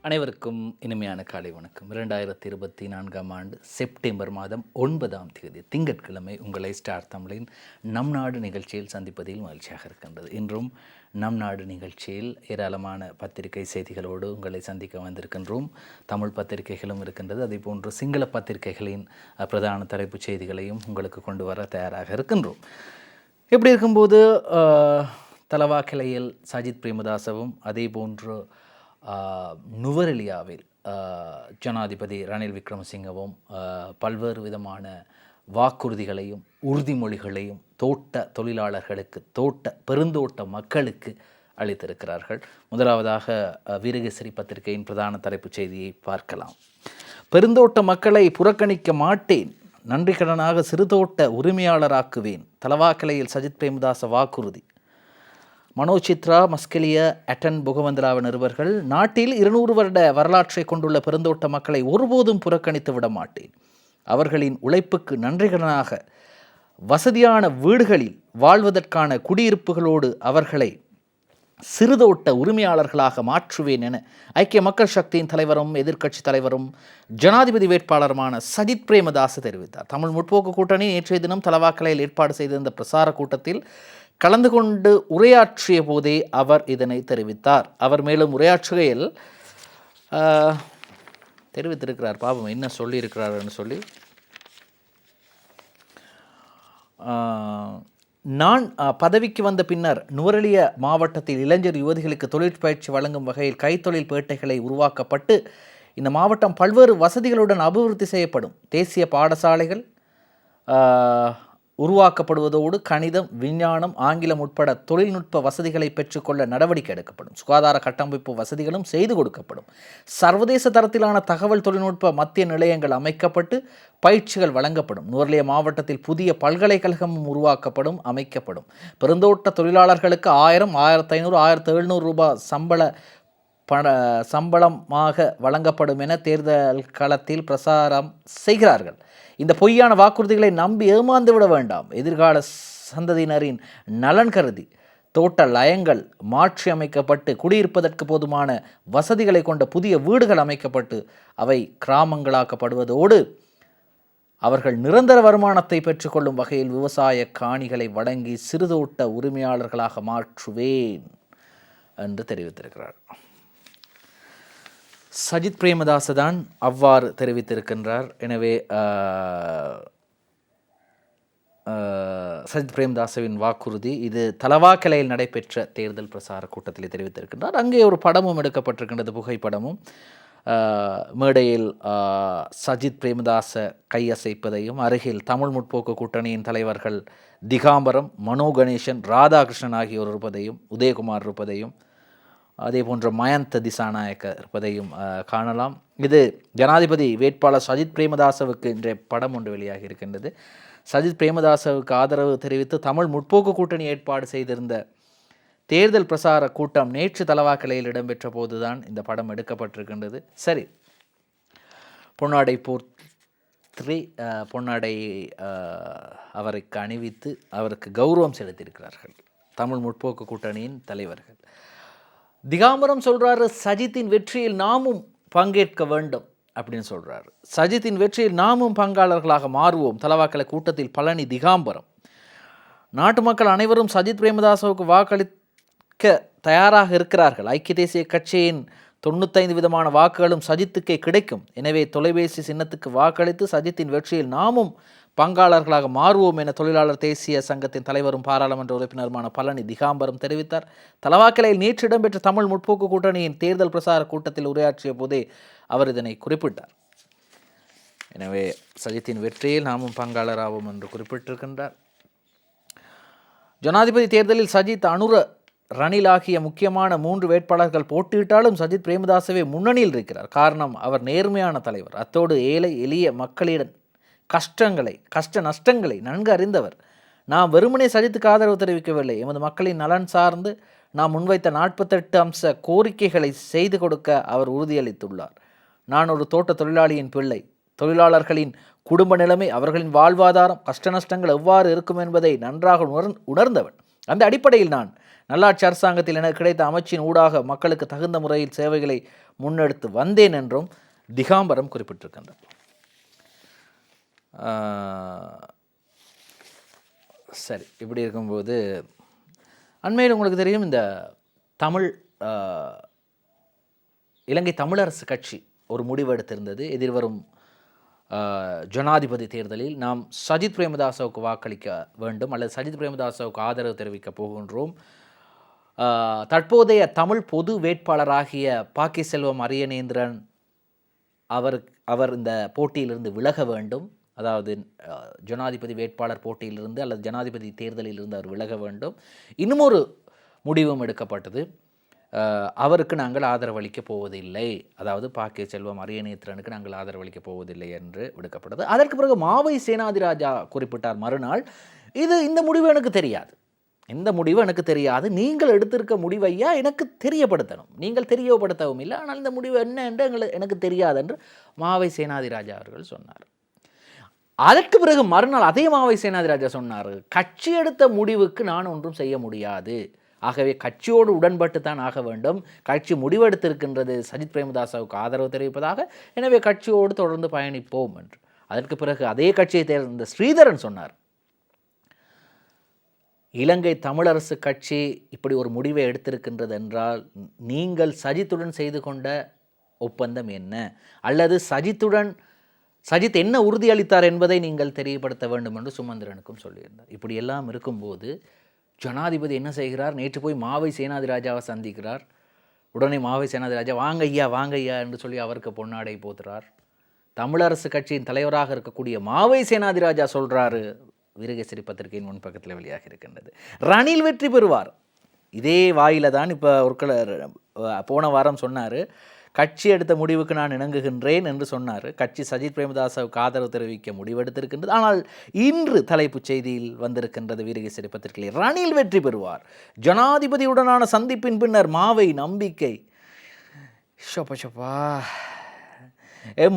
அனைவருக்கும் இனிமையான காலை வணக்கம். 2024ஆம் ஆண்டு செப்டம்பர் மாதம் 9ஆம் தேதி திங்கட்கிழமை உங்களை ஸ்டார் தமிழின் நம் நாடு நிகழ்ச்சியில் சந்திப்பதில் மகிழ்ச்சியாக இருக்கின்றது. இன்றும் நம் நாடு நிகழ்ச்சியில் ஏராளமான பத்திரிகை செய்திகளோடு உங்களை சந்திக்க வந்திருக்கின்றோம். தமிழ் பத்திரிகைகளும் இருக்கின்றது, அதே போன்று சிங்கள பத்திரிகைகளின் பிரதான தலைப்புச் செய்திகளையும் உங்களுக்கு கொண்டு வர தயாராக இருக்கின்றோம். இப்படி இருக்கும்போது தலவாக்கலையில் சஜித் பிரேமதாசவும் அதே போன்று நுவரெலியாவில் ஜனாதிபதி ரணில் விக்ரமசிங்கவும் பல்வேறு விதமான வாக்குறுதிகளையும் உறுதிமொழிகளையும் தோட்ட தொழிலாளர்களுக்கு பெருந்தோட்ட மக்களுக்கு அளித்திருக்கிறார்கள். முதலாவதாக வீரகேசரி பத்திரிகையின் பிரதான தலைப்புச் செய்தியை பார்க்கலாம். பெருந்தோட்ட மக்களை புறக்கணிக்க மாட்டேன், நன்றி கடனாக சிறுதோட்ட உரிமையாளராக்குவேன், தலவாக்கலையில் சஜித் பிரேமதாச வாக்குறுதி. மனோசித்ரா மஸ்கெலிய அட்டன் புகவந்தலாவ நிருபர்கள், நாட்டில் 200 வருட வரலாற்றை கொண்டுள்ள பெருந்தோட்ட மக்களை ஒருபோதும் புறக்கணித்து விட மாட்டேன். அவர்களின் உழைப்புக்கு நன்றிகளாக வசதியான வீடுகளில் வாழ்வதற்கான குடியிருப்புகளோடு அவர்களை சிறுதோட்ட உரிமையாளர்களாக மாற்றுவேன் என ஐக்கிய மக்கள் சக்தியின் தலைவரும் எதிர்க்கட்சி தலைவரும் ஜனாதிபதி வேட்பாளருமான சஜித் பிரேமதாச தெரிவித்தார். தமிழ் முற்போக்கு கூட்டணி நேற்றைய தினம் தலவாக்கலையில் ஏற்பாடு செய்திருந்த பிரசார கூட்டத்தில் கலந்து கொண்டு உரையாற்றிய போதே அவர் இதனை தெரிவித்தார். அவர் மேலும் உரையாற்றுகையில் தெரிவித்திருக்கிறார், பாவம் என்ன சொல்லியிருக்கிறார்னு சொல்லி, நான் பதவிக்கு வந்த பின்னர் நுவரெலிய மாவட்டத்தில் இளைஞர் யுவதிகளுக்கு தொழிற்பயிற்சி வழங்கும் வகையில் கைத்தொழில் பேட்டைகளை உருவாக்கப்பட்டு இந்த மாவட்டம் பல்வேறு வசதிகளுடன் அபிவிருத்தி செய்யப்படும். தேசிய பாடசாலைகள் உருவாக்கப்படுவதோடு கணிதம், விஞ்ஞானம், ஆங்கிலம் உட்பட தொழில்நுட்ப வசதிகளை பெற்றுக்கொள்ள நடவடிக்கை எடுக்கப்படும். சுகாதார கட்டமைப்பு வசதிகளும் செய்து கொடுக்கப்படும். சர்வதேச தரத்திலான தகவல் தொழில்நுட்ப மத்திய நிலையங்கள் அமைக்கப்பட்டு பயிற்சிகள் வழங்கப்படும். நுவரெலியா மாவட்டத்தில் புதிய பல்கலைக்கழகமும் அமைக்கப்படும். பெருந்தோட்ட தொழிலாளர்களுக்கு 1000, 1500, 1700 ரூபாய் சம்பளமாக வழங்கப்படும் என தேர்தல் களத்தில் பிரசாரம் செய்கிறார்கள். இந்த பொய்யான வாக்குறுதிகளை நம்பி ஏமாந்து விட வேண்டாம். எதிர்கால சந்ததியினரின் நலன் கருதி தோட்ட லயங்கள் மாற்றி அமைக்கப்பட்டு குடியிருப்பதற்கு போதுமான வசதிகளை கொண்ட புதிய வீடுகள் அமைக்கப்பட்டு அவை கிராமங்களாக்கப்படுவதோடு அவர்கள் நிரந்தர வருமானத்தை பெற்றுக்கொள்ளும் வகையில் விவசாய காணிகளை வழங்கி சிறுதோட்ட உரிமையாளர்களாக மாற்றுவேன் என்று தெரிவித்திருக்கிறார். சஜித் பிரேமதாச தான் அவ்வாறு தெரிவித்திருக்கின்றார். எனவே சஜித் பிரேமதாசவின் வாக்குறுதி இது தலவாக்கலையில் நடைபெற்ற தேர்தல் பிரசார கூட்டத்தில் தெரிவித்திருக்கின்றார். அங்கே ஒரு படமும் எடுக்கப்பட்டிருக்கின்றது, புகைப்படமும். மேடையில் சஜித் பிரேமதாச கையசைப்பதையும் அருகில் தமிழ் முற்போக்கு கூட்டணியின் தலைவர்கள் திகாம்பரம், மனோ கணேசன், ராதாகிருஷ்ணன் ஆகியோர் இருப்பதையும், உதயகுமார் இருப்பதையும், அதே போன்ற மயந்த திசாநாயக்க இருப்பதையும் காணலாம். இது ஜனாதிபதி வேட்பாளர் சஜித் பிரேமதாசவுக்கு இன்றைய படம் ஒன்று வெளியாகி இருக்கின்றது. சஜித் பிரேமதாசவுக்கு ஆதரவு தெரிவித்து தமிழ் முற்போக்கு கூட்டணி ஏற்பாடு செய்திருந்த தேர்தல் பிரசார கூட்டம் நேற்று தலவாக்கலையில் இடம்பெற்ற போதுதான் இந்த படம் எடுக்கப்பட்டிருக்கின்றது. சரி, பொன்னாடை போர்த்தி பொன்னாடை அவருக்கு அணிவித்து அவருக்கு கௌரவம் செலுத்தியிருக்கிறார்கள் தமிழ் முற்போக்கு கூட்டணியின் தலைவர்கள். திகாம்பரம் சொல்கிறாரு, சஜித்தின் வெற்றியில் நாமும் பங்கேற்க வேண்டும் அப்படின்னு சொல்கிறாரு. சஜித்தின் வெற்றியில் நாமும் பங்காளர்களாக மாறுவோம். தலவாக்கலை கூட்டத்தில் பழனி திகாம்பரம். நாட்டு மக்கள் அனைவரும் சஜித் பிரேமதாசவுக்கு வாக்களிக்க தயாராக இருக்கிறார்கள். ஐக்கிய தேசிய கட்சியின் 95 விதமான வாக்குகளும் சஜித்துக்கே கிடைக்கும். எனவே தொலைபேசி சின்னத்துக்கு வாக்களித்து சஜித்தின் வெற்றியில் நாமும் பங்காளர்களாக மாறுவோம் என தொழிலாளர் தேசிய சங்கத்தின் தலைவரும் பாராளுமன்ற உறுப்பினருமான பழனி திகாம்பரம் தெரிவித்தார். தலவாக்கலையில் நேற்று இடம்பெற்ற தமிழ் முற்போக்கு கூட்டணியின் தேர்தல் பிரசார கூட்டத்தில் உரையாற்றிய போதே அவர் இதனை குறிப்பிட்டார். எனவே சஜித்தின் வெற்றியில் நாமும் பங்காளராவோம் என்று குறிப்பிட்டிருக்கின்றார். ஜனாதிபதி தேர்தலில் சஜித், அனுர, ரணில் ஆகிய முக்கியமான 3 வேட்பாளர்கள் போட்டியிட்டாலும் சஜித் பிரேமதாசவே முன்னணியில் இருக்கிறார். காரணம், அவர் நேர்மையான தலைவர். அத்தோடு ஏழை எளிய மக்களிடம் கஷ்ட நஷ்டங்களை நன்கு அறிந்தவர். நாம் வெறுமனே சஜித்துக்கு ஆதரவு தெரிவிக்கவில்லை. எமது மக்களின் நலன் சார்ந்து நாம் முன்வைத்த 48 அம்ச கோரிக்கைகளை செய்து கொடுக்க அவர் உறுதியளித்துள்ளார். நான் ஒரு தோட்ட தொழிலாளியின் பிள்ளை. தொழிலாளர்களின் குடும்ப நிலைமை, அவர்களின் வாழ்வாதாரம், கஷ்ட நஷ்டங்கள் எவ்வாறு இருக்கும் என்பதை நன்றாக உணர்ந்தவன். அந்த அடிப்படையில் நான் நல்லாட்சி அரசாங்கத்தில் எனக்கு கிடைத்த அமைச்சின் ஊடாக மக்களுக்கு தகுந்த முறையில் சேவைகளை முன்னெடுத்து வந்தேன் என்றும் திகாம்பரம் குறிப்பிட்டிருக்கின்றார். சரி, இப்படி இருக்கும்போது அண்மையில் உங்களுக்கு தெரியும், இந்த தமிழ் இலங்கை தமிழரசு கட்சி ஒரு முடிவு எடுத்திருந்தது. எதிர்வரும் ஜனாதிபதி தேர்தலில் நாம் சஜித் பிரேமதாசவுக்கு வாக்களிக்க வேண்டும் அல்லது சஜித் பிரேமதாசவுக்கு ஆதரவு தெரிவிக்க போகின்றோம். தற்போதைய தமிழ் பொது வேட்பாளராகிய பாக்கி செல்வம் அரியநேந்திரன் அவர் இந்த போட்டியிலிருந்து விலக வேண்டும். அதாவது ஜனாதிபதி வேட்பாளர் போட்டியிலிருந்து அல்லது ஜனாதிபதி தேர்தலிலிருந்து அவர் விலக வேண்டும். இன்னும் ஒரு முடிவும் எடுக்கப்பட்டது. அவருக்கு நாங்கள் ஆதரவளிக்கப் போவதில்லை, அதாவது பாக்கி செல்வம் அரியநேத்திரனுக்கு நாங்கள் ஆதரவளிக்கப் போவதில்லை என்று விடுக்கப்பட்டது. அதற்கு பிறகு மாவை சேனாதிராஜா குறிப்பிட்டார் மறுநாள், இந்த முடிவு எனக்கு தெரியாது, இந்த முடிவு எனக்கு தெரியாது, நீங்கள் எடுத்திருக்க முடிவையா எனக்கு தெரியப்படுத்தணும், நீங்கள் தெரியப்படுத்தவும் இல்லை, ஆனால் இந்த முடிவு என்ன என்று எனக்கு தெரியாது என்று மாவை சேனாதிராஜா அவர்கள் சொன்னார். அதற்கு பிறகு மறுநாள் அதே மாவை சேனாதிராஜா சொன்னார், கட்சி எடுத்த முடிவுக்கு நான் ஒன்றும் செய்ய முடியாது, ஆகவே கட்சியோடு உடன்பட்டு தான் ஆக வேண்டும், கட்சி முடிவெடுத்திருக்கின்றது சஜித் பிரேமதாசவுக்கு ஆதரவு தெரிவிப்பதாக, எனவே கட்சியோடு தொடர்ந்து பயணிப்போம் என்று. அதற்கு பிறகு அதே கட்சியை தேர்ந்த ஸ்ரீதரன் சொன்னார், இலங்கை தமிழரசு கட்சி இப்படி ஒரு முடிவை எடுத்திருக்கின்றது என்றால் நீங்கள் சஜித்துடன் செய்து கொண்ட ஒப்பந்தம் என்ன, அல்லது சஜித் என்ன உறுதியளித்தார் என்பதை நீங்கள் தெரியப்படுத்த வேண்டும் என்று சுமந்திரனுக்கும் சொல்லியிருந்தார். இப்படி எல்லாம் இருக்கும்போது ஜனாதிபதி என்ன செய்கிறார், நேற்று போய் மாவை சேனாதிராஜாவை சந்திக்கிறார். உடனே மாவை சேனாதிராஜா வாங்க ஐயா என்று சொல்லி அவருக்கு பொன்னாடை போத்துறார். தமிழரசு கட்சியின் தலைவராக இருக்கக்கூடிய மாவை சேனாதிராஜா சொல்கிறாரு, வீரகேசரி பத்திரிகையின் முன்பக்கத்தில் வெளியாக இருக்கின்றது, ரணில் வெற்றி பெறுவார். இதே வாயில தான் இப்போ போன வாரம் சொன்னார், கட்சி எடுத்த முடிவுக்கு நான் இணங்குகின்றேன் என்று சொன்னார். கட்சி சஜித் பிரேமதாசவுக்கு ஆதரவு தெரிவிக்க முடிவெடுத்திருக்கின்றது. ஆனால் இன்று தலைப்புச் செய்தியில் வந்திருக்கின்றது வீரகேசரி பத்திரிகையில், ரணில் வெற்றி பெறுவார், ஜனாதிபதியுடனான சந்திப்பின் பின்னர் மாவை நம்பிக்கை.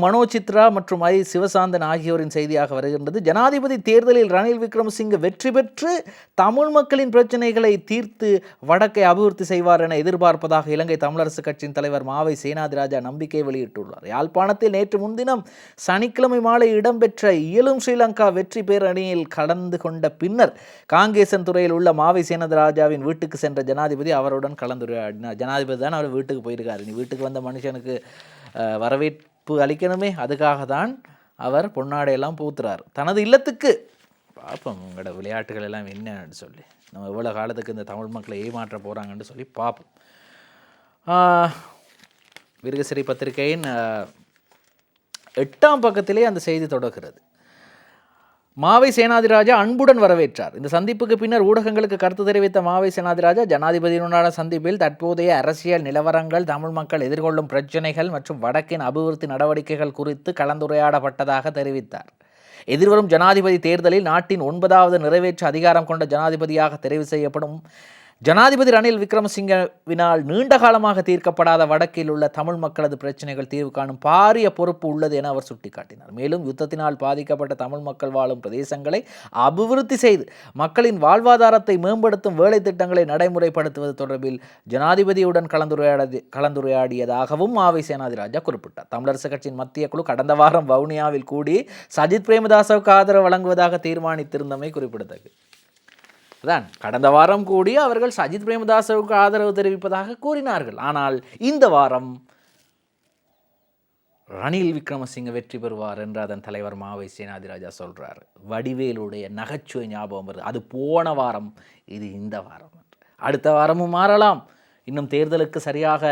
மனோசித்ரா மற்றும் சிவசாந்தன் ஆகியோரின் செய்தியாக வருகின்றது. ஜனாதிபதி தேர்தலில் ரணில் விக்ரமசிங்கே வெற்றி பெற்று தமிழ் மக்களின் பிரச்சனைகளை தீர்த்து வடக்கை அபிவிருத்தி செய்வார் என எதிர்பார்ப்பதாக இலங்கை தமிழரசு கட்சியின் தலைவர் மாவை சேனாதிராஜா நம்பிக்கை வெளியிட்டுள்ளார். யாழ்ப்பாணத்தில் நேற்று முன்தினம் சனிக்கிழமை மாலை இடம்பெற்ற இயலும் ஸ்ரீலங்கா வெற்றி பேரணியில் கலந்து கொண்ட பின்னர் காங்கேசன் துறையில் உள்ள மாவை சேனாதிராஜாவின் வீட்டுக்கு சென்ற ஜனாதிபதி அவருடன் கலந்துரையாடினார். ஜனாதிபதி தான் அவர் வீட்டுக்கு போயிருக்காரு, நீ வீட்டுக்கு வந்த மனுஷனுக்கு வரவேற்பு அளிக்கணுமே, அதுக்காக தான் அவர் பொன்னாடையெல்லாம் பூத்துறார் தனது இல்லத்துக்கு. பார்ப்போம் உங்களோட விளையாட்டுகள் எல்லாம் என்னன்னு சொல்லி, நம்ம எவ்வளோ காலத்துக்கு இந்த தமிழ் மக்களை ஏமாற்ற போகிறாங்கன்னு சொல்லி பார்ப்போம். வீரகேசரி பத்திரிகையின் 8ஆம் பக்கத்திலே அந்த செய்தி தொடர்கிறது. மாவை சேனாதிராஜா அன்புடன் வரவேற்றார். இந்த சந்திப்புக்கு பின்னர் ஊடகங்களுக்கு கருத்து தெரிவித்த மாவை சேனாதிராஜா, ஜனாதிபதியினுடான சந்திப்பில் தற்போதைய அரசியல் நிலவரங்கள், தமிழ் மக்கள் எதிர்கொள்ளும் பிரச்சினைகள் மற்றும் வடக்கின் அபிவிருத்தி நடவடிக்கைகள் குறித்து கலந்துரையாடப்பட்டதாக தெரிவித்தார். எதிர்வரும் ஜனாதிபதி தேர்தலில் நாட்டின் 9வது நிறைவேற்று அதிகாரம் கொண்ட ஜனாதிபதியாக தெரிவு செய்யப்படும் ஜனாதிபதி ரணில் விக்ரமசிங்கவினால் நீண்ட காலமாக தீர்க்கப்படாத வடக்கில் உள்ள தமிழ் மக்களது பிரச்சனைகள் தீர்வு காணும் பாரிய பொறுப்பு உள்ளது என அவர் சுட்டிக்காட்டினார். மேலும் யுத்தத்தினால் பாதிக்கப்பட்ட தமிழ் மக்கள் வாழும் பிரதேசங்களை அபிவிருத்தி செய்து மக்களின் வாழ்வாதாரத்தை மேம்படுத்தும் வேலை திட்டங்களை நடைமுறைப்படுத்துவது தொடர்பில் ஜனாதிபதியுடன் கலந்துரையாடியதாகவும் மாவை சேனாதிராஜா குறிப்பிட்டார். தமிழரசு கட்சியின் மத்திய குழு கடந்த வாரம் வவுனியாவில் கூடி சஜித் பிரேமதாசவுக்கு ஆதரவு வழங்குவதாக தீர்மானித்திருந்தமை குறிப்பிடத்தக்கது. தான் கடந்த வாரம் கூடி அவர்கள் சஜித் பிரேமதாசவுக்கு ஆதரவு தெரிவிப்பதாக கூறினார்கள். ஆனால் இந்த வாரம் ரணில் விக்ரமசிங்கே வெற்றி பெறுவார் என்று அதன் தலைவர் மாவை சேனாதிராஜா சொல்றார். வடிவேலுடைய நகைச்சுவை ஞாபகம் வருது, அது போன வாரம், இது இந்த வாரம், அடுத்த வாரமும் மாறலாம். இன்னும் தேர்தலுக்கு சரியாக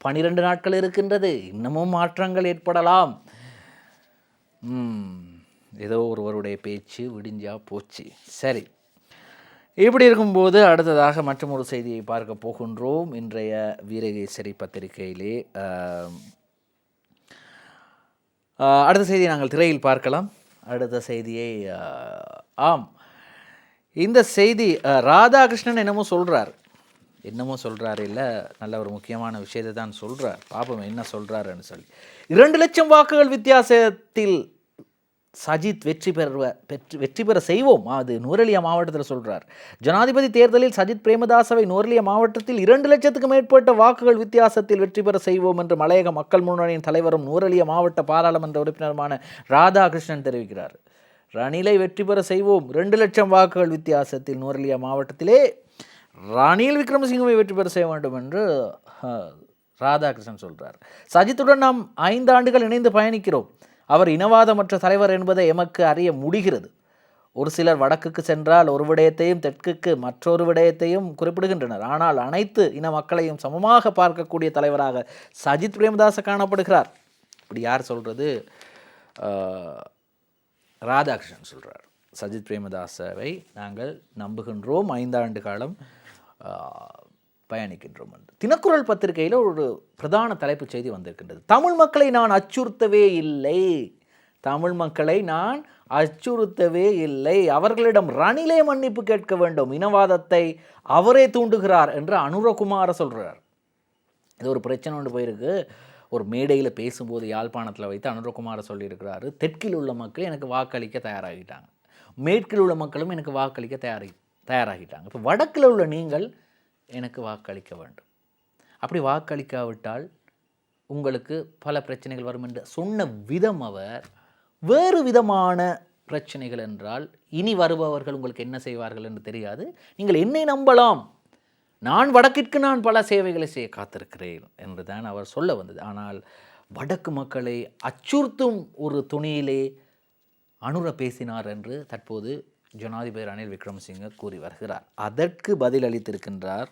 12 நாட்கள் இருக்கின்றது, இன்னமும் மாற்றங்கள் ஏற்படலாம். ஏதோ ஒருவருடைய பேச்சு விடிஞ்சா போச்சு. சரி, இப்படி இருக்கும்போது அடுத்ததாக மற்றொரு செய்தியை பார்க்க போகின்றோம். இன்றைய வீரகேசரி பத்திரிகையிலே அடுத்த செய்தியை நாங்கள் திரையில் பார்க்கலாம். அடுத்த செய்தியை இந்த செய்தி ராதாகிருஷ்ணன் என்னமோ சொல்கிறார் இல்லை, நல்ல ஒரு முக்கியமான விஷயத்தை தான் சொல்கிறார். பாப்போம் என்ன சொல்கிறாருன்னு சொல்லி. 2 லட்சம் வாக்குகள் வித்தியாசத்தில் சஜித் வெற்றி பெற செய்வோம். அது நுவரெலியா மாவட்டத்தில் சொல்கிறார். ஜனாதிபதி தேர்தலில் சஜித் பிரேமதாசவை நுவரெலியா மாவட்டத்தில் 2 லட்சத்துக்கும் மேற்பட்ட வாக்குகள் வித்தியாசத்தில் வெற்றி பெற செய்வோம் என்று மலையக மக்கள் முன்னணியின் தலைவரும் நுவரெலியா மாவட்ட பாராளுமன்ற உறுப்பினருமான ராதாகிருஷ்ணன் தெரிவிக்கிறார். ரணிலை வெற்றி பெற செய்வோம், 2 லட்சம் வாக்குகள் வித்தியாசத்தில் நுவரெலியா மாவட்டத்திலே ரணில் விக்ரமசிங்கவை வெற்றி பெற செய்ய வேண்டும் என்று ராதாகிருஷ்ணன் சொல்கிறார். சஜித்துடன் நாம் 5 ஆண்டுகள் இணைந்து பயணிக்கிறோம். அவர் இனவாதமற்ற தலைவர் என்பதை எமக்கு அறிய முடிகிறது. ஒரு சிலர் வடக்குக்கு சென்றால் ஒரு விடயத்தையும் தெற்குக்கு மற்றொரு விடயத்தையும் குறிப்பிடுகின்றனர். ஆனால் அனைத்து இன மக்களையும் சமமாக பார்க்கக்கூடிய தலைவராக சஜித் பிரேமதாச காணப்படுகிறார். இப்படி யார் சொல்கிறது? ராதாகிருஷ்ணன் சொல்கிறார். சஜித் பிரேமதாசவை நாங்கள் நம்புகின்றோம், 5 ஆண்டு காலம் பயணிக்கின்றோம் என்று. தினக்குரல் பத்திரிகையில் ஒரு பிரதான தலைப்பு செய்தி வந்திருக்கின்றது. தமிழ் மக்களை நான் அச்சுறுத்தவே இல்லை, தமிழ் மக்களை நான் அச்சுறுத்தவே இல்லை, அவர்களிடம் ரணிலே மன்னிப்பு கேட்க வேண்டும், இனவாதத்தை அவரே தூண்டுகிறார் என்று அனுரகுமார சொல்கிறார். இது ஒரு பிரச்சனை ஒன்று போயிருக்கு. ஒரு மேடையில் பேசும்போது யாழ்ப்பாணத்தில் வைத்து அனுரகுமார சொல்லியிருக்கிறாரு, தெற்கில் உள்ள மக்கள் எனக்கு வாக்களிக்க தயாராகிட்டாங்க, மேற்கில் உள்ள மக்களும் எனக்கு வாக்களிக்க தயாராகிட்டாங்க, இப்போ வடக்கில் உள்ள நீங்கள் எனக்கு வாக்களிக்க வேண்டும், அப்படி வாக்களிக்காவிட்டால் உங்களுக்கு பல பிரச்சனைகள் வரும் என்று சொன்ன விதம் அவர் வேறு விதமான பிரச்சனைகள் என்றால் இனி வருபவர்கள் உங்களுக்கு என்ன செய்வார்கள் என்று தெரியாது, நீங்கள் என்னை நம்பலாம், நான் வடக்கிற்கு நான் பல சேவைகளை செய்ய காத்திருக்கிறேன் என்று தான் அவர் சொல்ல வந்தது. ஆனால் வடக்கு மக்களை அச்சுறுத்தும் ஒரு துணியிலே அனுர பேசினார் என்று தற்போது ஜனாதிபதி ரணில் விக்ரமசிங்க கூறி வருகிறார். அதற்கு பதில் அளித்திருக்கின்றார்.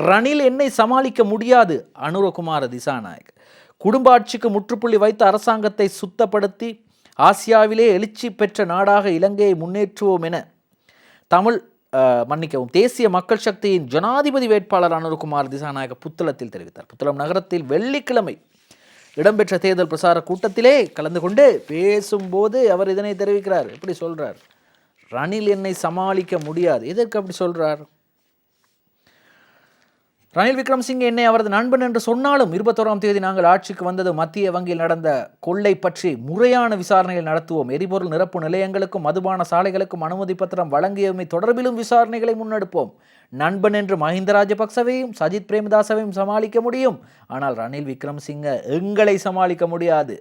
ரணில் என்னை சமாளிக்க முடியாது, அனுரகுமார திசாநாயக் குடும்ப ஆட்சிக்கு முற்றுப்புள்ளி வைத்த அரசாங்கத்தை சுத்தப்படுத்தி ஆசியாவிலே எழுச்சி பெற்ற நாடாக இலங்கையை முன்னேற்றுவோம் என தேசிய மக்கள் சக்தியின் ஜனாதிபதி வேட்பாளர் அனுரகுமார் திசாநாயக்க புத்தளத்தில் தெரிவித்தார். புத்தளம் நகரத்தில் வெள்ளிக்கிழமை இடம்பெற்ற தேர்தல் பிரசார கூட்டத்திலே கலந்து கொண்டு பேசும்போது அவர் இதனை தெரிவிக்கிறார். எப்படி சொல்றார்? ரணில் என்னை சமாளிக்க முடியாது. எதற்கு அப்படி சொல்றார்? ரணில் விக்ரமசிங்கே என்னை அவரது நண்பன் என்று சொன்னாலும் 21ஆம் தேதி நாங்கள் ஆட்சிக்கு வந்தது மத்திய வங்கியில் நடந்த கொள்ளை பற்றி முறையான விசாரணைகள் நடத்துவோம், எரிபொருள் நிரப்பு நிலையங்களுக்கும் மதுபான சாலைகளுக்கும் அனுமதி பத்திரம் வழங்கியமை தொடர்பிலும் விசாரணைகளை முன்னெடுப்போம். நண்பன் என்று மஹிந்த ராஜபக்சவையும் சஜித் பிரேமதாசவையும் சமாளிக்க முடியும், ஆனால் ரணில் விக்ரமசிங்கே எங்களை சமாளிக்க முடியாது.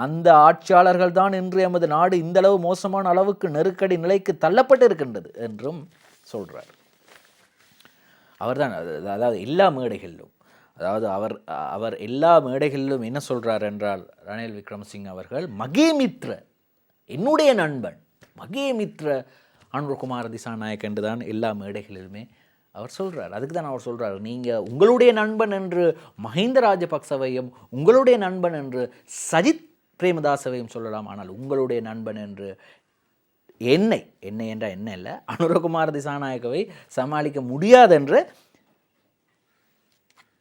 அந்த ஆட்சியாளர்கள் தான் இன்று எமது நாடு இந்தளவு மோசமான அளவுக்கு நெருக்கடி நிலைக்கு தள்ளப்பட்டு இருக்கின்றது என்றும் சொல்கிறார். அவர்தான் அதாவது எல்லா மேடைகளிலும் அவர் எல்லா மேடைகளிலும் என்ன சொல்கிறார் என்றால், ரணில் விக்ரமசிங்கே அவர்கள் மகேமித்ர, என்னுடைய நண்பன் மகேமித்ர அனுரகுமார திசாநாயக் என்று தான் எல்லா மேடைகளிலுமே அவர் சொல்கிறார். அதுக்கு தான் அவர் சொல்கிறார், நீங்கள் உங்களுடைய நண்பன் என்று மஹிந்த ராஜபக்சவையும் உங்களுடைய நண்பன் என்று சஜித் பிரேமதாசவையும் சொல்லலாம், ஆனால் உங்களுடைய நண்பன் என்று என்னை என்றால் என்ன இல்லை, அனுரகுமார திசாநாயக்கவை சமாளிக்க முடியாது என்று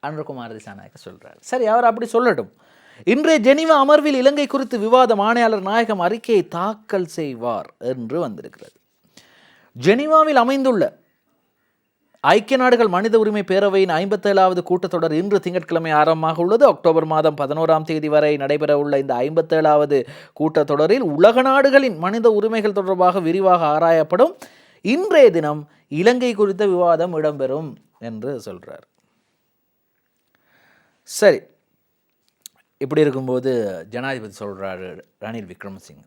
அனுரகுமார திசாநாயக்க சொல்கிறார். சரி, அவர் அப்படி சொல்லட்டும். இன்றைய ஜெனீவா அமர்வில் இலங்கை குறித்து விவாதம் ஆணையாளர் நாயகம் அறிக்கையை தாக்கல் செய்வார் என்று வந்திருக்கிறது. ஜெனீவாவில் அமைந்துள்ள ஐக்கிய நாடுகள் மனித உரிமை பேரவையின் 57வது கூட்டத்தொடர் இன்று திங்கட்கிழமை ஆரம்பமாக உள்ளது. அக்டோபர் மாதம் 11ஆம் தேதி வரை நடைபெற உள்ள இந்த 57வது கூட்டத்தொடரில் உலக நாடுகளின் மனித உரிமைகள் தொடர்பாக விரிவாக ஆராயப்படும். இன்றைய தினம் இலங்கை குறித்த விவாதம் இடம்பெறும் என்று சொல்கிறார். சரி, இப்படி இருக்கும்போது ஜனாதிபதி சொல்கிறாரு ரணில் விக்ரமசிங்கே,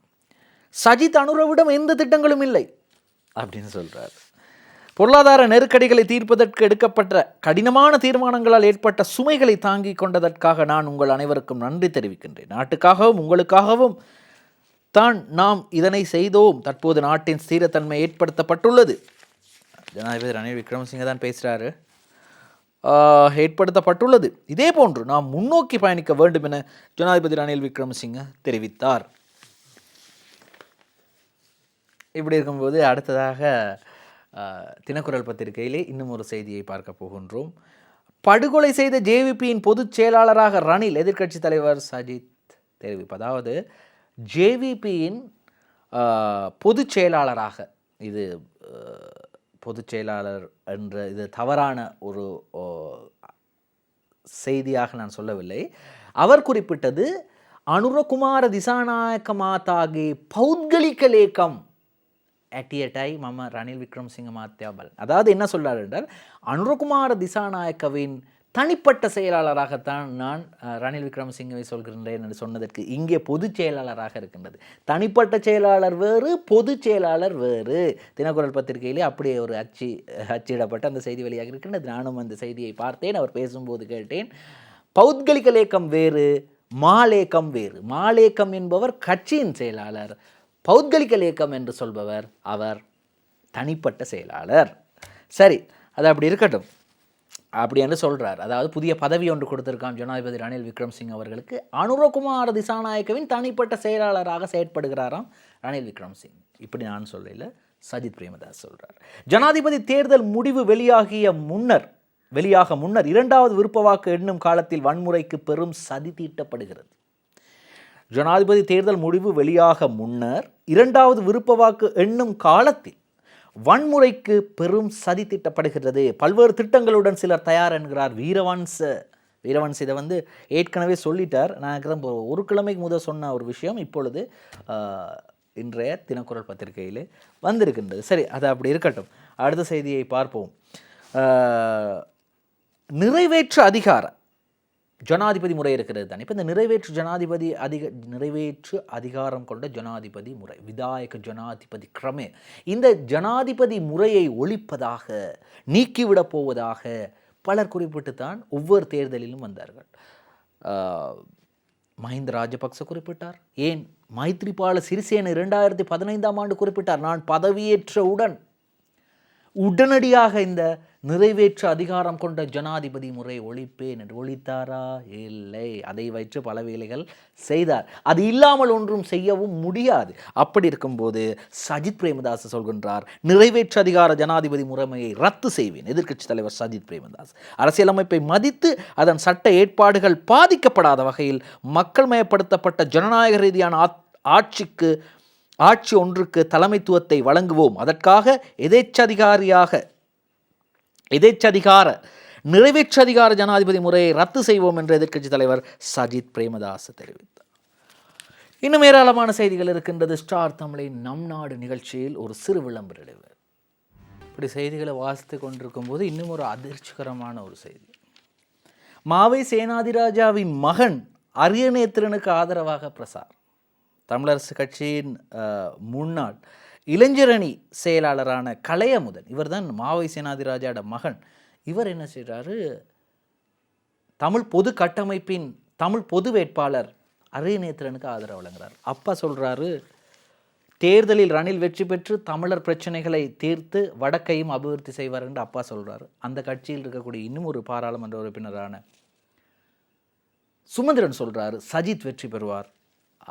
சஜித் அனுரவிடம் எந்த திட்டங்களும் இல்லை அப்படின்னு சொல்கிறார். பொருளாதார நெருக்கடிகளை தீர்ப்பதற்கு எடுக்கப்பட்ட கடினமான தீர்மானங்களால் ஏற்பட்ட சுமைகளை தாங்கிக் கொண்டதற்காக நான் உங்கள் அனைவருக்கும் நன்றி தெரிவிக்கின்றேன். நாட்டுக்காகவும் உங்களுக்காகவும் தான் நாம் இதனை செய்தோம். தற்போது நாட்டின் ஸ்திரத்தன்மை ஏற்படுத்தப்பட்டுள்ளது. ஜனாதிபதி ரணில் விக்ரமசிங்கே தான் பேசுகிறாரு. ஏற்படுத்தப்பட்டுள்ளது. இதே போன்று நாம் முன்னோக்கி பயணிக்க வேண்டும் என ஜனாதிபதி ரணில் விக்ரமசிங்கே தெரிவித்தார். இப்படி இருக்கும்போது அடுத்ததாக தினக்குரல் பத்திரிகையிலே இன்னும் ஒரு செய்தியை பார்க்க போகின்றோம். படுகொலை செய்த ஜேவிபியின் பொதுச் செயலாளராக ரணில் எதிர்க்கட்சி தலைவர் சஜித் தெரிவிப்பு. அதாவது ஜேவிபியின் பொதுச் செயலாளராக, இது பொதுச் செயலாளர் என்ற இது தவறான ஒரு செய்தியாக நான் சொல்லவில்லை. அவர் குறிப்பிட்டது අනුරකුමාර දිසානායක මාතාගේ පෞද්ගලික லேகம் ඇටියටයි මම ரணில் விக்ரமசிங்க மாத்தியா பலன். அதாவது என்ன சொல்றார் என்றால், அனுரகுமார திசாநாயக்கவின் தனிப்பட்ட செயலாளராகத்தான் நான் ரணில் விக்ரமசிங்கவை சொல்கின்றேன் என்று சொன்னதற்கு இங்கே பொதுச் செயலாளராக இருக்கின்றது. தனிப்பட்ட செயலாளர் வேறு, பொதுச் செயலாளர் வேறு. தினக்குரல் பத்திரிகையிலே அப்படியே ஒரு அச்சிடப்பட்ட அந்த செய்தி வெளியாக இருக்கின்றது. நானும் அந்த செய்தியை பார்த்தேன், அவர் பேசும்போது கேட்டேன். பௌத்கலிக லேக்கம் வேறு, மாலேக்கம் வேறு. மாலேக்கம் என்பவர் கட்சியின் செயலாளர், பௌத்கலிக லேக்கம் என்று சொல்பவர் அவர் தனிப்பட்ட செயலாளர். சரி, அது அப்படி இருக்கட்டும், அப்படி என்று சொல்கிறார். அதாவது புதிய பதவி ஒன்று கொடுத்திருக்கான் ஜனாதிபதி ரணில் விக்ரமசிங்க அவர்களுக்கு. அனுரகுமார திசாநாயக்கவின் தனிப்பட்ட செயலாளராக செயற்படுகிறாராம் ரணில் விக்ரமசிங். இப்படி நான் சொல்லல, சஜித் பிரேமதாஸ் சொல்கிறார். ஜனாதிபதி தேர்தல் முடிவு வெளியாக முன்னர் இரண்டாவது விருப்ப வாக்கு எண்ணும் காலத்தில் வன்முறைக்கு பெரும் சதி தீட்டப்படுகிறது. ஜனாதிபதி தேர்தல் முடிவு வெளியாக முன்னர் இரண்டாவது விருப்ப வாக்கு எண்ணும் காலத்தில் வன்முறைக்கு பெரும் சதி திட்டப்படுகிறது. பல்வேறு திட்டங்களுடன் சிலர் தயார் என்கிறார் வீரவன்ஸ். இதை ஏற்கனவே சொல்லிட்டார். நான் ஒரு கிழமைக்கு முதல் சொன்ன ஒரு விஷயம் இப்பொழுது இன்றைய தினக்குரல் பத்திரிகையில் வந்திருக்கின்றது. சரி, அது அப்படி இருக்கட்டும். அடுத்த செய்தியை பார்ப்போம். நிறைவேற்று அதிகார ஜனாதிபதி முறை இருக்கிறது தான். இப்போ இந்த நிறைவேற்று அதிகாரம் கொண்ட ஜனாதிபதி முறை, விதாயக ஜனாதிபதி கிரமே, இந்த ஜனாதிபதி முறையை ஒழிப்பதாக, நீக்கிவிடப் போவதாக பலர் குறிப்பிட்டுத்தான் ஒவ்வொரு தேர்தலிலும் வந்தார்கள். மஹிந்த ராஜபக்ச குறிப்பிட்டார். ஏன் மைத்ரிபால சிறிசேன 2015ஆம் ஆண்டு குறிப்பிட்டார், நான் பதவியேற்றவுடன் உடனடியாக இந்த நிறைவேற்று அதிகாரம் கொண்ட ஜனாதிபதி முறை ஒழிப்பேன் என்று. ஒழித்தாரா? இல்லை. அதை வைத்து பல வேலைகள் செய்தார். அது இல்லாமல் ஒன்றும் செய்யவும் முடியாது. அப்படி இருக்கும்போது சஜித் பிரேமதாஸ் சொல்கின்றார், நிறைவேற்று அதிகார ஜனாதிபதி முறைமையை ரத்து செய்வேன். எதிர்க்கட்சி தலைவர் சஜித் பிரேமதாஸ் அரசியலமைப்பை மதித்து அதன் சட்ட ஏற்பாடுகள் பாதிக்கப்படாத வகையில் மக்கள் மயப்படுத்தப்பட்ட ஜனநாயக ரீதியான ஆட்சி ஒன்றுக்கு தலைமைத்துவத்தை வழங்குவோம். அதற்காக எதேச்சதிகார நிறைவேற்று அதிகார ஜனாதிபதி முறையை ரத்து செய்வோம் என்று எதிர்க்கட்சி தலைவர் சஜித் பிரேமதாஸ் தெரிவித்தார். இன்னும் ஏராளமான செய்திகள் இருக்கின்றது. ஸ்டார் தமிழின் நம் நாடு நிகழ்ச்சியில் ஒரு சிறு விளம்பர இடைவேளை. இப்படி செய்திகளை வாசித்து கொண்டிருக்கும் போது இன்னும் ஒரு அதிர்ச்சிகரமான ஒரு செய்தி. மாவை சேனாதிராஜாவின் மகன் அரியநேத்திரனுக்கு ஆதரவாக பிரசார். தமிழரசு கட்சியின் முன்னாள் இளைஞரணி செயலாளரான கலையமுதன், இவர் தான் மாவை சேனாதிராஜாவோட மகன். இவர் என்ன செய்கிறாரு, தமிழ் பொது கட்டமைப்பின் தமிழ் பொது வேட்பாளர் அரியநேத்திரனுக்கு ஆதரவு வழங்குகிறார். அப்பா சொல்கிறாரு, தேர்தலில் ரணில் வெற்றி பெற்று தமிழர் பிரச்சனைகளை தீர்த்து வடக்கையும் அபிவிருத்தி செய்வார் என்று அப்பா சொல்கிறாரு. அந்த கட்சியில் இருக்கக்கூடிய இன்னும் ஒரு பாராளுமன்ற உறுப்பினரான சுமந்திரன் சொல்கிறாரு, சஜித் வெற்றி பெறுவார்,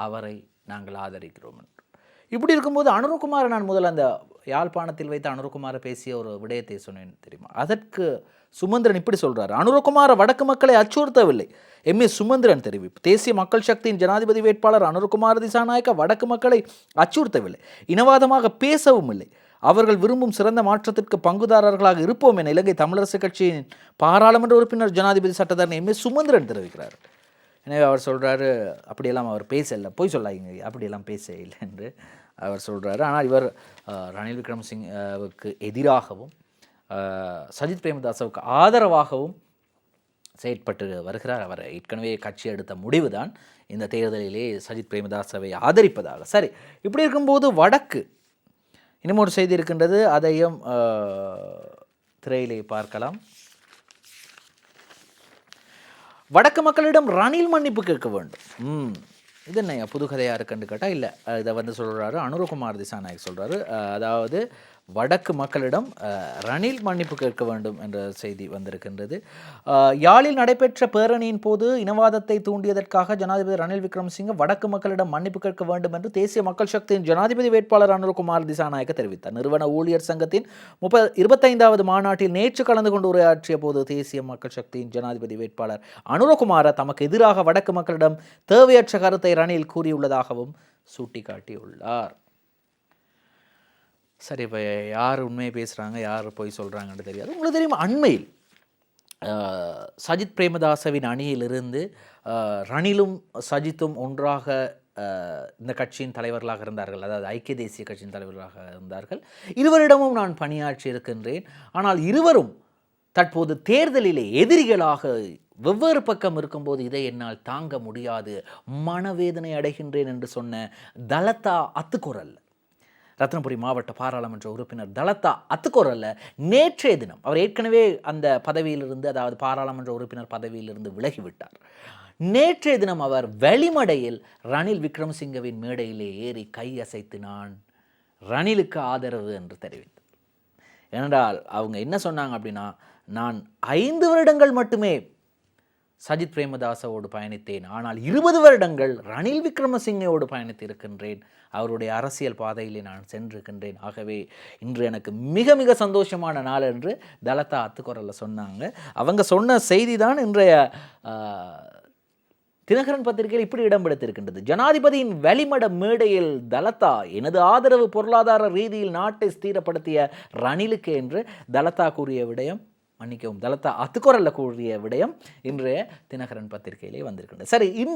அவரை நாங்கள் ஆதரிக்கிறோம் என்று. இப்படி இருக்கும்போது அனுரகுமாரை நான் முதல்ல அந்த யாழ்ப்பாணத்தில் வைத்து அனுரகுமாரை பேசிய ஒரு விடயத்தை சொன்னேன் தெரியுமா? அதற்கு சுமந்திரன் இப்படி சொல்கிறார், அனுரகுமார வடக்கு மக்களை அச்சுறுத்தவில்லை. சுமந்திரன் தெரிவிப்பு. தேசிய மக்கள் சக்தியின் ஜனாதிபதி வேட்பாளர் அனுரகுமார திசாநாயக்க வடக்கு மக்களை அச்சுறுத்தவில்லை, இனவாதமாக பேசவும் இல்லை. அவர்கள் விரும்பும் சிறந்த மாற்றத்திற்கு பங்குதாரர்களாக இருப்போம் என இலங்கை தமிழரசு கட்சியின் பாராளுமன்ற உறுப்பினர் ஜனாதிபதி சட்டத்தரணி சுமந்திரன் தெரிவிக்கிறார். எனவே அவர் சொல்கிறாரு, அப்படியெல்லாம் அவர் பேசலை, போய் சொல்லாங்க, அப்படியெல்லாம் பேச இல்லை என்று அவர் சொல்கிறாரு. ஆனால் இவர் ரணில் விக்ரமசிங்கவுக்கு எதிராகவும் சஜித் பிரேமதாசவுக்கு ஆதரவாகவும் செயற்பட்டு வருகிறார். அவர் ஏற்கனவே கட்சி எடுத்த முடிவு தான் இந்த தேர்தலிலே சஜித் பிரேமதாசவை ஆதரிப்பதாக. சரி, இப்படி இருக்கும்போது வடக்கு இன்னும் ஒரு செய்தி இருக்கின்றது, அதையும் திரையிலே பார்க்கலாம். வடக்கு மக்களிடம் ரணில் மன்னிப்பு கேட்க வேண்டும். இது என்ன புது கதையாக இருக்குன்னு கேட்டால் இல்லை, இதை சொல்கிறாரு அனுரகுமார் திசாநாயக் சொல்கிறாரு. அதாவது வடக்கு மக்களிடம் ரணில் மன்னிப்பு கேட்க வேண்டும் என்ற செய்தி வந்திருக்கின்றது. யாழில் நடைபெற்ற பேரணியின் போது இனவாதத்தை தூண்டியதற்காக ஜனாதிபதி ரணில் விக்ரமசிங்க வடக்கு மக்களிடம் மன்னிப்பு கேட்க வேண்டும் என்று தேசிய மக்கள் சக்தியின் ஜனாதிபதி வேட்பாளர் அனுரகுமார் திசாநாயக்க தெரிவித்தார். நிறுவன ஊழியர் சங்கத்தின் 25வது மாநாட்டில் நேற்று கலந்து கொண்டு உரையாற்றிய போது தேசிய மக்கள் சக்தியின் ஜனாதிபதி வேட்பாளர் அனுரகுமார தமக்கு எதிராக வடக்கு மக்களிடம் தேவையற்ற கருத்தை ரணில் கூறியுள்ளதாகவும் சுட்டிக்காட்டியுள்ளார். சரி, இப்போ யார் உண்மையை பேசுகிறாங்க, யார் போய் சொல்கிறாங்கன்னு தெரியாது. உங்களுக்கு தெரியும், அண்மையில் சஜித் பிரேமதாசவின் அணியிலிருந்து ரணிலும் சஜித்தும் ஒன்றாக இந்த கட்சியின் தலைவர்களாக இருந்தார்கள், அதாவது ஐக்கிய தேசிய கட்சியின் தலைவர்களாக இருந்தார்கள். இருவரிடமும் நான் பணியாற்றி இருக்கின்றேன். ஆனால் இருவரும் தற்போது தேர்தலிலே எதிரிகளாக வெவ்வேறு பக்கம் இருக்கும்போது இதை என்னால் தாங்க முடியாது, மனவேதனை அடைகின்றேன் என்று சொன்ன தலத்தா அத்துக்குரல், ரத்னபுரி மாவட்ட பாராளுமன்ற உறுப்பினர் தலத்தா அத்துக்குரல்ல நேற்றைய தினம், அவர் ஏற்கனவே அந்த பதவியிலிருந்து, அதாவது பாராளுமன்ற உறுப்பினர் பதவியிலிருந்து விலகிவிட்டார். நேற்றைய தினம் அவர் வெளிமடையில் ரணில் விக்ரமசிங்கவின் மேடையிலே ஏறி கையசைத்து நான் ரணிலுக்கு ஆதரவு என்று தெரிவித்தார். ஏனென்றால் அவங்க என்ன சொன்னாங்க அப்படின்னா, நான் 5 வருடங்கள் மட்டுமே சஜித் பிரேமதாசவோடு பயணித்தேன், ஆனால் 20 வருடங்கள் ரணில் விக்ரமசிங்கோடு பயணித்து இருக்கின்றேன், அவருடைய அரசியல் பாதையிலே நான் சென்றிருக்கின்றேன். ஆகவே இன்று எனக்கு மிக மிக சந்தோஷமான நாள் என்று தலத்தா அத்துக்குரல்ல சொன்னாங்க. அவங்க சொன்ன செய்தி தான் இன்றைய தினகரன் பத்திரிகையில் இப்படி இடம் பிடித்திருக்கின்றது. ஜனாதிபதியின் வெளிமட மேடையில் தலத்தா எனது ஆதரவு பொருளாதார ரீதியில் நாட்டை ஸ்திரப்படுத்திய ரணிலுக்கு என்று தலத்தா கூறிய விடயம், மன்னிக்கவும், தலத்தா அத்துக்குரல்ல கூறிய விடயம் இன்றைய தினகரன் பத்திரிகையிலே வந்திருக்கின்றது. சரி,